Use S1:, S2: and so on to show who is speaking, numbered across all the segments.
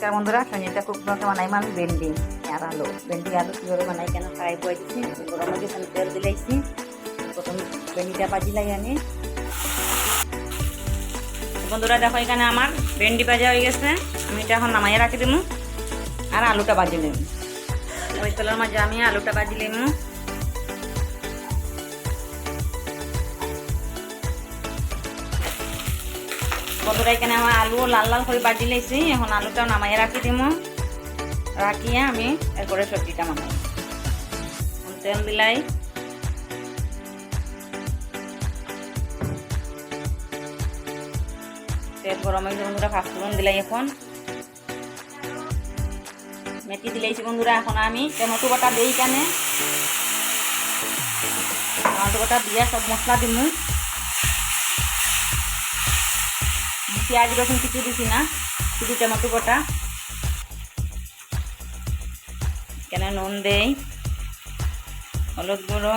S1: নমস্কার বন্ধুরা, সঞ্জিতা কুক ব্লগে বানাইম আমি ভেন্ডি আর আলু। ভেন্ডি আলু কীভাবে বানাই কেন ফ্রাই করে দিচ্ছি, গরম হয়ে গেছে, আমি তেল দিলাইছি। প্রথম ভেন্ডিটা ভাজিলাই আমি। বন্ধুরা দেখো, এখানে আমার ভেন্ডি ভাজা হয়ে গেছে, আমি এটা এখন নামাইয়া রাখি দিব আর আলুটা ভাজি নেব। ওই তেলের মাঝে আমি আলুটা ভাজি নেব। বন্ধুরা এখানে আমার আলু লাল লাল করে ভাজি লাইছি, এখন আলুটাও নামাইয়া রাখি দিব। রাখিয়া আমি এরপরে সবজিটা বানাই। তেল দিলাই, তেল গরম হয়েছে বন্ধুরা, পাঁচফোড়ন দিলাই, এখন মেথি দিলাইছি বন্ধুরা। এখন আমি টমেটো বাটা দিই, কেনে টমেটো বাটা দিয়ে সব মশলা দিব। পেঁয়াজ রসুন কিছু দিছি না, শুধু টমেটো বাটা। এখানে নুন দেই, হলুদ গুঁড়ো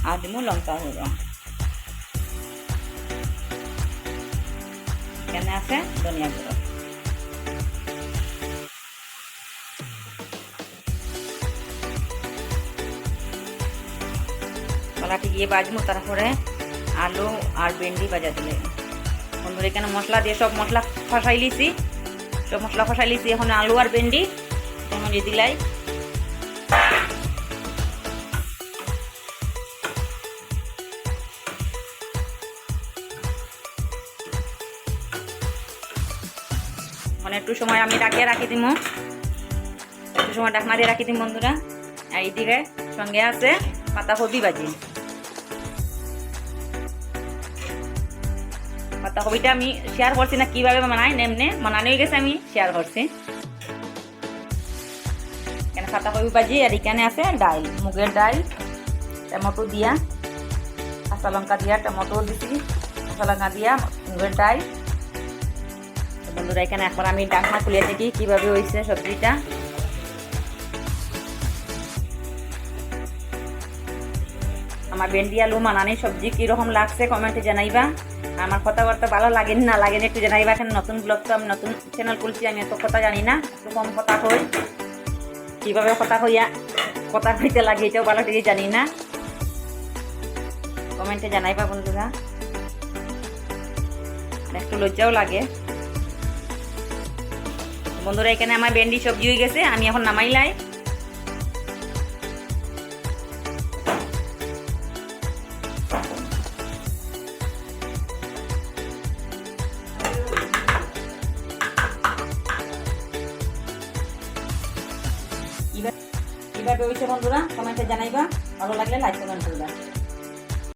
S1: আর দিব লঙ্কা গুঁড়ো। এখানে আছে ধনিয়া গুঁড়ো। কলাটি গিয়ে বাজবো, তারপরে আলু আর ভেন্ডি ভাজা দিলে। বন্ধুরা এখানে মশলা দিয়ে সব মশলা ফসাই লিছি, এখন আলু আর ভেন্ডি মধ্যে দিলাই। মানে একটু সময় আমি ডাকিয়ে রাখি দিব, একটু সময় ডাকনা দিয়ে রাখি দিম বন্ধুরা। আর এইদিকে সঙ্গে আছে পাতাকপি ভাজি। পাতাকপিটা আমি শেয়ার করছি না কিভাবে বানাই, এমনি বানানো হয়ে গেছে, আমি শেয়ার করছি। এখানে পাতাকপি ভাজি আর এখানে আছে ডাল, মুগের ডাল, টমেটো দিয়া, কাঁচা লঙ্কা দিয়া, টমেটো দিছি, কাঁচা লঙ্কা দিয়া, মুগের ডাল। বন্ধুরা এখানে একবার আমি ডাকনা খুলিয়ে দেখি কিভাবে হয়েছে সবজিটা। আমার ভেন্ডি আলু মানানি সবজি কিরকম লাগছে কমেন্টে জানাইবা। আমার কথাবার্তা ভালো লাগেন না লাগেন একটু জানাইবা। এখানে নতুন ব্লগ, তো আমি নতুন চ্যানেল খুলছি, আমি এত কথা জানি না, একটু কম কথা কই। কীভাবে কথা কইতে লাগে এটাও ভালো ঠিক জানি না, কমেন্টে জানাইবা বন্ধুরা। আর একটু লজ্জাও লাগে বন্ধুরা। এখানে আমার ভেন্ডি সবজি হয়ে গেছে, আমি এখন নামাইলাই। কিভাবে হয়েছে বন্ধুরা কমেন্টে জানাইবা, ভালো লাগলে লাইক কমেন্ট করবা।